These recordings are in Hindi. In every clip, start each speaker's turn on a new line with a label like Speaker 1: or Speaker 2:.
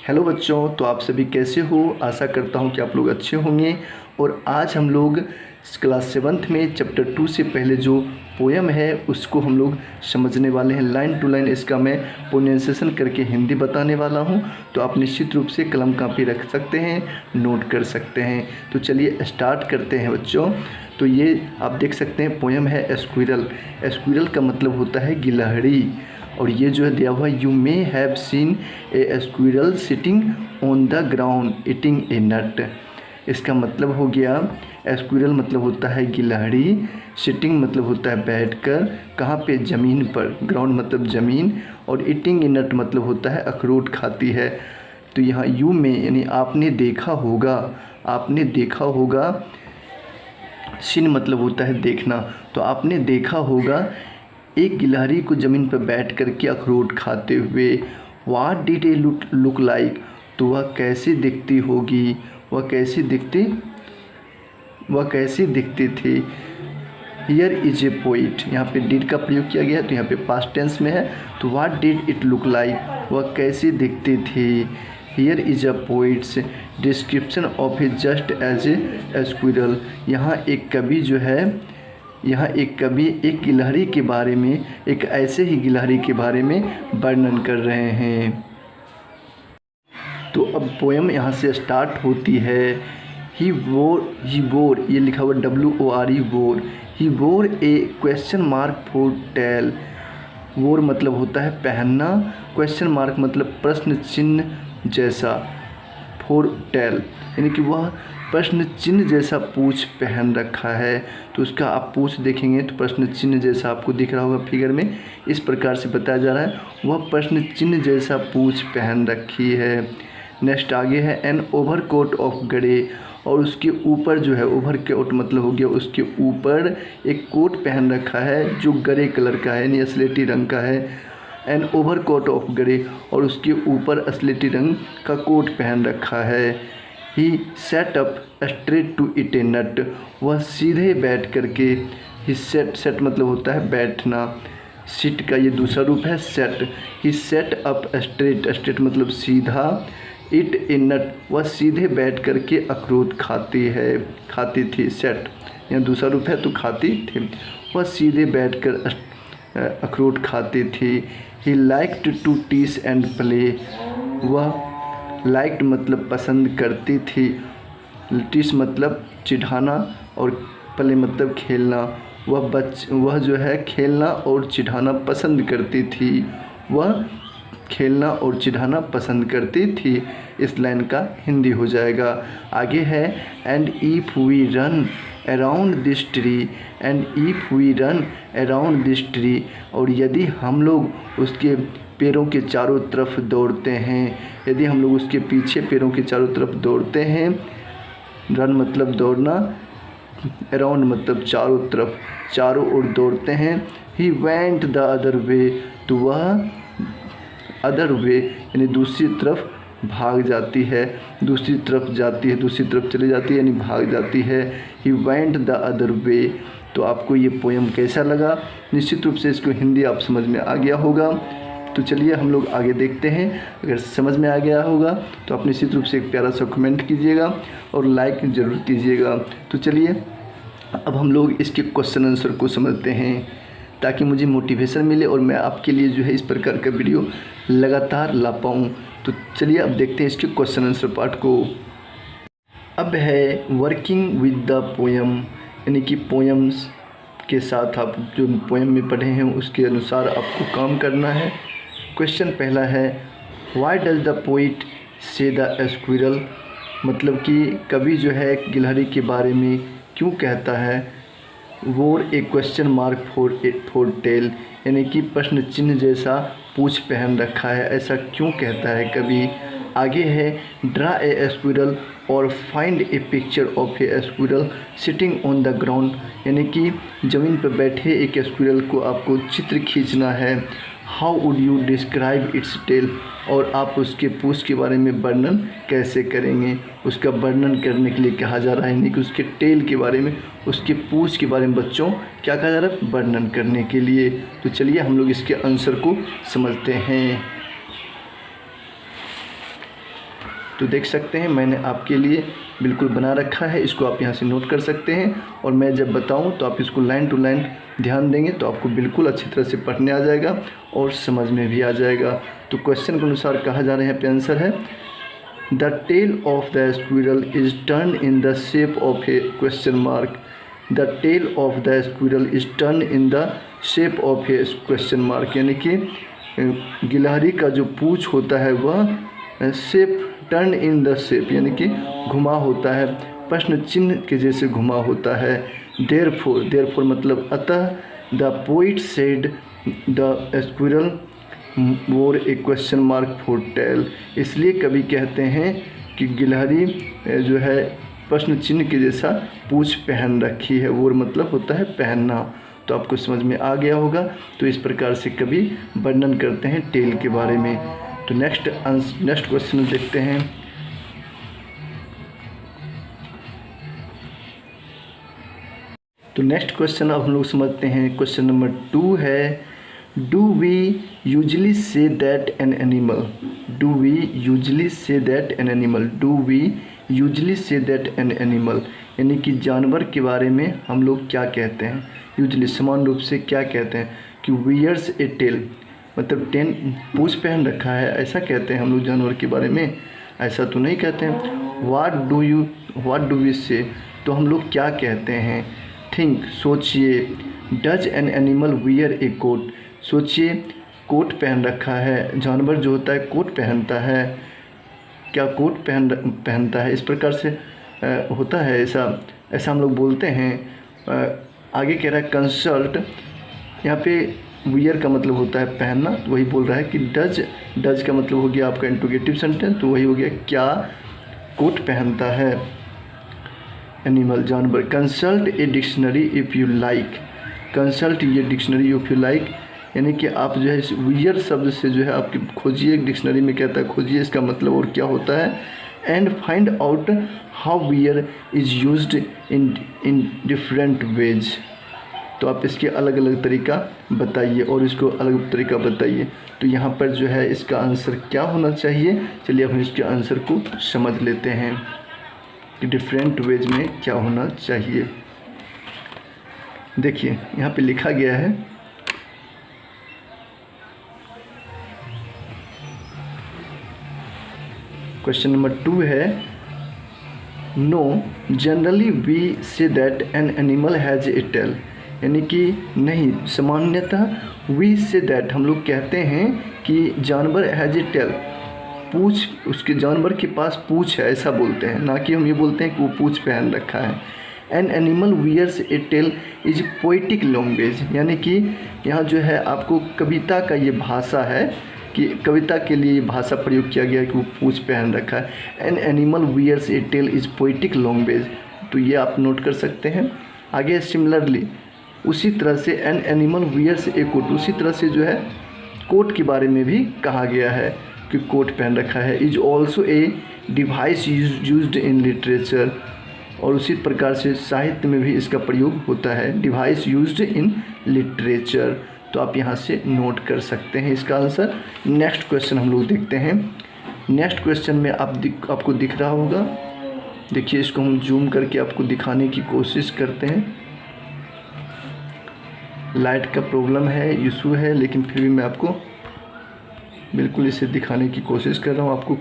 Speaker 1: हेलो बच्चों, तो आप सभी कैसे हो। आशा करता हूँ कि आप लोग अच्छे होंगे। और आज हम लोग क्लास 7th में चैप्टर 2 से पहले जो पोयम है उसको हम लोग समझने वाले हैं। लाइन टू लाइन इसका मैं प्रोनाउंसिएशन करके हिंदी बताने वाला हूँ। तो आप निश्चित रूप से कलम कापी रख सकते हैं, नोट कर सकते हैं। तो चलिए स्टार्ट करते हैं बच्चों। तो ये आप देख सकते हैं पोयम है स्क्विरल। स्क्विरल का मतलब होता है गिलहरी। और ये जो है दिया हुआ, you may have seen a squirrel sitting on the ground eating a nut. इसका मतलब हो गया स्क्विरल मतलब होता है गिलहरी, सिटिंग मतलब होता है बैठकर, कहाँ पे, ज़मीन पर, ग्राउंड मतलब ज़मीन, और ईटिंग ए नट मतलब होता है अखरोट खाती है। तो यहाँ यू में यानी आपने देखा होगा, आपने देखा होगा, सिन मतलब होता है देखना। तो आपने देखा होगा एक गिलहरी को ज़मीन पर बैठ कर के अखरोट खाते हुए। What did a look like, तो वह कैसे दिखती होगी, वह कैसे दिखते थे। हियर इज ए पोइट, यहाँ पे डिड का प्रयोग किया गया है, तो यहाँ पे पास्ट टेंस में है। तो what did it look like, वह कैसे दिखते थे। Here is a poet's description of a just as a squirrel, यहाँ एक कवि जो है, यहाँ एक कवि एक गिलहरी के बारे में, एक ऐसे ही गिलहरी के बारे में वर्णन कर रहे हैं। तो अब पोयम यहाँ से स्टार्ट होती है। ही वोर, ये लिखा हुआ WORE, वोर। ही वोर ए क्वेश्चन मार्क फॉर टेल। वोर मतलब होता है पहनना, क्वेश्चन मार्क मतलब प्रश्न चिन्ह जैसा, फॉर टेल यानी कि वह प्रश्न चिन्ह जैसा पूछ पहन रखा है। तो उसका आप पूछ देखेंगे तो प्रश्न चिन्ह जैसा आपको दिख रहा होगा फिगर में, इस प्रकार से बताया जा रहा है वह प्रश्न चिन्ह जैसा पूछ पहन रखी है। नेक्स्ट आगे है an overcoat of grey, और उसके ऊपर जो है, ओवर कोट मतलब हो गया उसके ऊपर एक कोट पहन रखा है जो ग्रे कलर का है यानी स्लेटी रंग का है। An overcoat of grey, और उसके ऊपर स्लेटी रंग का कोट पहन रखा है। He sat up straight to eat a nut, वह सीधे बैठ करके, ही सेट मतलब होता है बैठना, सिट का ये दूसरा रूप है सेट। ही सेट अप स्ट्रेट मतलब सीधा, इट ए नट, वह सीधे बैठ करके अखरोट खाती थी। सेट यहाँ दूसरा रूप है तो खाती थी, वह सीधे बैठकर अखरोट खाती थी। He liked to teach and play, वह लाइक्ड मतलब पसंद करती थी, टीच मतलब चिढ़ाना, और प्ले मतलब खेलना। वह जो है खेलना और चिढ़ाना पसंद करती थी, वह खेलना और चिढ़ाना पसंद करती थी। इस लाइन का हिंदी हो जाएगा। आगे है and if we run around this tree, and if we run around this tree, और यदि हम लोग उसके पेड़ों के चारों तरफ दौड़ते हैं, यदि हम लोग उसके पीछे पेड़ों के चारों तरफ दौड़ते हैं, रन मतलब दौड़ना, अराउंड मतलब चारों तरफ, चारों ओर दौड़ते हैं। He went the other way, तो वह अदर वे यानी दूसरी तरफ भाग जाती है, दूसरी तरफ जाती है, दूसरी तरफ चली जाती है यानी भाग जाती है। He went the other way. तो आपको ये पोयम कैसा लगा, निश्चित रूप से इसको हिंदी आप समझ में आ गया होगा। तो चलिए हम लोग आगे देखते हैं। अगर समझ में आ गया होगा तो आप निश्चित रूप से एक प्यारा सा कमेंट कीजिएगा और लाइक ज़रूर कीजिएगा। तो चलिए अब हम लोग इसके क्वेश्चन आंसर को समझते हैं, ताकि मुझे मोटिवेशन मिले और मैं आपके लिए जो है इस प्रकार का वीडियो लगातार ला पाऊँ। तो चलिए अब देखते हैं इसके क्वेश्चन आंसर पार्ट को। अब है वर्किंग विद द पोयम, यानी कि पोयम्स के साथ आप जो पोयम में पढ़े हैं उसके अनुसार आपको काम करना है। क्वेश्चन पहला है वाई डज द पोइट से द स्क्विरल, मतलब कि कवि जो है गिलहरी के बारे में क्यों कहता है। वोर ए क्वेश्चन मार्क फॉर टेल, यानी कि प्रश्न चिन्ह जैसा पूछ पहन रखा है, ऐसा क्यों कहता है कवि। आगे है ड्रा ए स्क्विरल और find A picture of A squirrel sitting on the ground, यानी कि ज़मीन पर बैठे एक स्क्विरल को आपको चित्र खींचना है। How would you describe its tail, और आप उसके पूछ के बारे में वर्णन कैसे करेंगे। उसका वर्णन करने के लिए कहा जा रहा है, यानी कि उसके टेल के बारे में, उसके पूछ के बारे में बच्चों क्या कहा जा रहा है, वर्णन करने के लिए। तो चलिए हम लोग इसके आंसर को समझते हैं। तो देख सकते हैं मैंने आपके लिए बिल्कुल बना रखा है, इसको आप यहाँ से नोट कर सकते हैं। और मैं जब बताऊँ तो आप इसको लाइन टू लाइन ध्यान देंगे तो आपको बिल्कुल अच्छी तरह से पढ़ने आ जाएगा और समझ में भी आ जाएगा। तो क्वेश्चन के अनुसार कहा जा रहा है, यहाँ पे आंसर है the tail of the squirrel is turn in the shape of a question mark. The tail of the squirrel is turn in the shape of a question mark, यानी कि गिलहरी का जो पूँछ होता है वह shape, turn in the shape यानी कि घुमा होता है, प्रश्न चिन्ह के जैसे घुमा होता है। देयरफॉर मतलब अतः, the poet said the squirrel वोर ए क्वेश्चन मार्क फॉर टेल, इसलिए कवि कहते हैं कि गिलहरी जो है प्रश्न चिन्ह के जैसा पूँछ पहन रखी है। वोर मतलब होता है पहनना। तो आपको समझ में आ गया होगा। तो इस प्रकार से कवि वर्णन करते हैं टेल के बारे में। तो नेक्स्ट क्वेश्चन देखते हैं। तो नेक्स्ट क्वेश्चन अब हम लोग समझते हैं। क्वेश्चन नंबर 2 है, do we usually say that an animal, do we usually say that an animal, do we usually say that an animal, यानी कि जानवर के बारे में हम लोग क्या कहते हैं, यूजली समान रूप से क्या कहते हैं कि वियर्स ए टेल, मतलब पूँछ पहन रखा है, ऐसा कहते हैं हम लोग जानवर के बारे में, ऐसा तो नहीं कहते हैं। व्हाट डू वी से, तो हम लोग क्या कहते हैं। थिंक सोचिए, does an animal wear a coat, सोचिए कोट पहन रखा है, जानवर जो होता है कोट पहनता है, क्या कोट पहनता है, इस प्रकार से होता है, ऐसा हम लोग बोलते हैं। आगे कह रहा है कंसल्ट, यहाँ पे वियर का मतलब होता है पहनना, तो वही बोल रहा है कि डज का मतलब हो गया आपका इंट्रोगेटिव सेंटेंस, तो वही हो गया क्या कोट पहनता है एनिमल, जानवर। Consult a dictionary if you like, consult ये डिक्शनरी इफ़ यू लाइक, यानी कि आप जो है इस वियर शब्द से जो है आपकी खोजिए, डिक्शनरी में कहता है खोजिए इसका मतलब और क्या होता है। And find out how wear is used in different ways, तो आप इसके अलग अलग तरीका बताइए और इसको अलग तरीका बताइए। तो यहाँ पर जो है इसका आंसर क्या होना चाहिए, चलिए हम इसके आंसर को समझ लेते हैं कि डिफरेंट वेज में क्या होना चाहिए। देखिए यहाँ पे लिखा गया है, क्वेश्चन नंबर 2 है, no generally we say that an animal has a tail, यानी कि नहीं सामान्यतः वी से दैट हम लोग कहते हैं कि जानवर हैज़ ए टेल, पूँछ, उसके जानवर के पास पूँछ है, ऐसा बोलते हैं, ना कि हम ये बोलते हैं कि वो पूँछ पहन रखा है। An animal wears a tail is poetic language, यानी कि यहाँ जो है आपको कविता का ये भाषा है कि कविता के लिए भाषा प्रयोग किया गया है कि वो पूँछ पहन रखा है। An animal wears a tail is poetic language, तो ये आप नोट कर सकते हैं। आगे सिमिलरली उसी तरह से an animal wears a coat, उसी तरह से जो है कोट के बारे में भी कहा गया है कि कोट पहन रखा है। Is also a device used in literature, और उसी प्रकार से साहित्य में भी इसका प्रयोग होता है, डिवाइस यूज्ड इन लिटरेचर, तो आप यहाँ से नोट कर सकते हैं इसका आंसर। नेक्स्ट क्वेश्चन हम लोग देखते हैं। नेक्स्ट क्वेश्चन में आपको दिख रहा होगा, देखिए इसको हम जूम करके आपको दिखाने की कोशिश करते हैं। लाइट का प्रॉब्लम है, इशू है, लेकिन फिर भी मैं आपको बिल्कुल इसे दिखाने की कोशिश कर रहा हूँ। आपको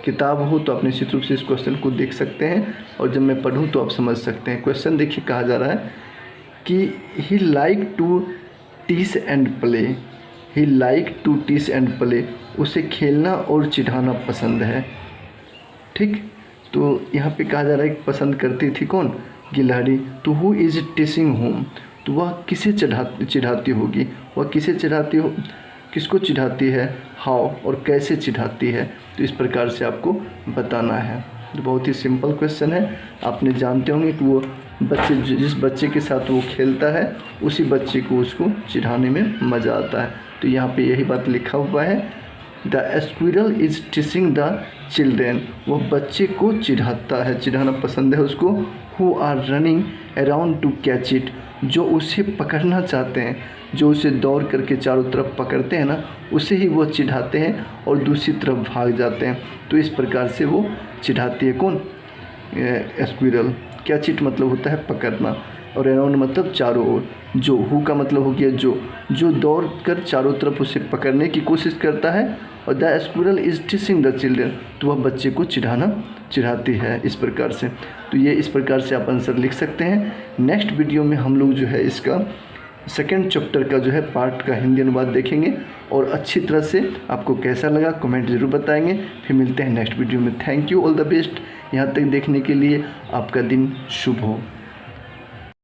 Speaker 1: किताब हो तो आप निश्चित रूप से इस क्वेश्चन को देख सकते हैं, और जब मैं पढ़ूँ तो आप समझ सकते हैं। क्वेश्चन देखिए कहा जा रहा है कि he like to tease and play, he like to tease and play, उसे खेलना और चिढ़ाना पसंद है। ठीक, तो यहाँ पे कहा जा रहा है कि पसंद करती थी कौन, गिलहरी। तो हु इज़ टीसिंग होम, तो वह किसे चिढ़ाती होगी, वह किसे चिढ़ाती हो, किसको चिढ़ाती है, हाउ और कैसे चिढ़ाती है, तो इस प्रकार से आपको बताना है। तो बहुत ही सिंपल क्वेश्चन है, आपने जानते होंगे कि वो बच्चे जिस बच्चे के साथ वो खेलता है उसी बच्चे को उसको चिढ़ाने में मज़ा आता है। तो यहाँ पे यही बात लिखा हुआ है, the squirrel is teasing the children, वह बच्चे को चिढ़ाता है, चिढ़ाना पसंद है उसको। Who are running around to catch it, जो उसे पकड़ना चाहते हैं। जो उसे दौड़ करके चारों तरफ पकड़ते हैं ना, उसे ही वो चिढ़ाते हैं और दूसरी तरफ भाग जाते हैं। तो इस प्रकार से वो चिढ़ाती है कौन, स्क्विरल। क्या चिट मतलब होता है पकड़ना, और अराउंड मतलब चारों ओर। जो हु का मतलब हो गया जो दौड़ कर चारों तरफ उसे पकड़ने की कोशिश करता है। और the squirrel is teaching the children, तो वह बच्चे को चिढ़ाती है इस प्रकार से। तो ये इस प्रकार से आप आंसर लिख सकते हैं। नेक्स्ट वीडियो में हम लोग जो है इसका सेकेंड चैप्टर का जो है पार्ट का हिंदी अनुवाद देखेंगे, और अच्छी तरह से आपको कैसा लगा कमेंट ज़रूर बताएंगे। फिर मिलते हैं नेक्स्ट वीडियो में। Thank you, all the best. यहाँ तक देखने के लिए आपका दिन शुभ हो।